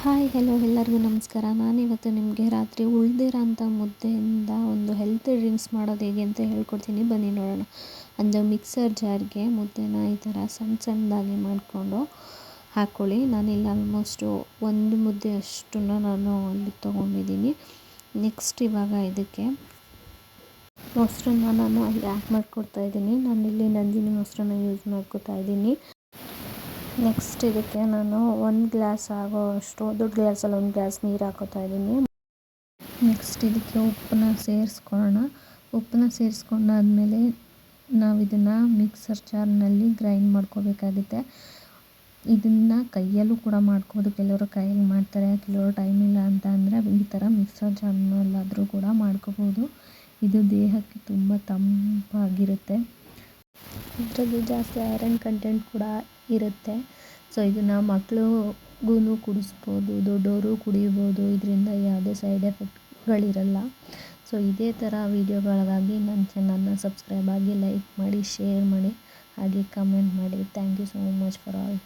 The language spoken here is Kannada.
ಹಾಯ್ ಹೆಲೋ ಎಲ್ಲರಿಗೂ ನಮಸ್ಕಾರ. ನಾನಿವತ್ತು ನಿಮಗೆ ರಾತ್ರಿ ಉಳಿದಿರೋಂಥ ಮುದ್ದೆಯಿಂದ ಒಂದು ಹೆಲ್ತ್ ಡ್ರಿಂಕ್ಸ್ ಮಾಡೋದು ಹೇಗೆ ಅಂತ ಹೇಳ್ಕೊಡ್ತೀನಿ, ಬನ್ನಿ ನೋಡೋಣ. ಒಂದು ಮಿಕ್ಸರ್ ಜಾರ್ಗೆ ಮುದ್ದೆನ ಈ ಥರ ಸಣ್ಣ ಸಣ್ಣದಾಗಿ ಮಾಡಿಕೊಂಡು ಹಾಕ್ಕೊಳ್ಳಿ. ನಾನಿಲ್ಲಿ ಆಲ್ಮೋಸ್ಟು ಒಂದು ಮುದ್ದೆ ಅಷ್ಟನ್ನು ನಾನು ಇಲ್ಲಿ ತೊಗೊಂಡಿದ್ದೀನಿ. ನೆಕ್ಸ್ಟ್ ಇವಾಗ ಇದಕ್ಕೆ ಮೊಸರನ್ನ ನಾನು ಅಲ್ಲಿ ಆ್ಯಡ್ ಮಾಡ್ಕೊಡ್ತಾಯಿದ್ದೀನಿ. ನಾನಿಲ್ಲಿ ನಂದಿನಿ ಮೊಸರನ್ನ ಯೂಸ್ ಮಾಡ್ಕೊತಾ ಇದ್ದೀನಿ. ನೆಕ್ಸ್ಟ್ ಇದಕ್ಕೆ ನಾನು 1 ಗ್ಲಾಸ್ ಆಗೋವಷ್ಟು, ದೊಡ್ಡ ಗ್ಲಾಸಲ್ಲಿ 1 ಗ್ಲಾಸ್ ನೀರು ಹಾಕೋತಾ ಇದ್ದೀನಿ. ನೆಕ್ಸ್ಟ್ ಇದಕ್ಕೆ ಉಪ್ಪನ್ನ ಸೇರಿಸ್ಕೊಳ್ಳೋಣ. ಉಪ್ಪನ್ನ ಸೇರಿಸ್ಕೊಂಡಾದ್ಮೇಲೆ ನಾವು ಇದನ್ನು ಮಿಕ್ಸರ್ ಜಾರ್ನಲ್ಲಿ ಗ್ರೈಂಡ್ ಮಾಡ್ಕೋಬೇಕಾಗುತ್ತೆ. ಇದನ್ನು ಕೈಯಲ್ಲೂ ಕೂಡ ಮಾಡ್ಕೋಬೋದು. ಕೆಲವರು ಕೈಯಲ್ಲಿ ಮಾಡ್ತಾರೆ, ಕೆಲವರು ಟೈಮ್ ಇಲ್ಲ ಅಂತ ಅಂದರೆ ಈ ಥರ ಮಿಕ್ಸರ್ ಜಾರ್ನಲ್ಲಾದರೂ ಕೂಡ ಮಾಡ್ಕೋಬೋದು. ಇದು ದೇಹಕ್ಕೆ ತುಂಬ ತಂಪಾಗಿರುತ್ತೆ. ಇದರಲ್ಲಿ ಜಾಸ್ತಿ ಐರನ್ ಕಂಟೆಂಟ್ ಕೂಡ ಇರುತ್ತೆ. ಸೊ ಇದನ್ನು ಮಕ್ಳಿಗೂ ಕುಡಿಸ್ಬೋದು, ದೊಡ್ಡವರು ಕುಡಿಬೋದು. ಇದರಿಂದ ಯಾವುದೇ ಸೈಡ್ ಎಫೆಕ್ಟ್ಗಳಿರಲ್ಲ. ಸೊ ಇದೇ ಥರ ವೀಡಿಯೋಗಳಿಗಾಗಿ ನನ್ನ ಚಾನಲ್ನ ಸಬ್ಸ್ಕ್ರೈಬ್ ಆಗಿ, ಲೈಕ್ ಮಾಡಿ, ಶೇರ್ ಮಾಡಿ, ಹಾಗೆ ಕಮೆಂಟ್ ಮಾಡಿ. Thank you so much for all.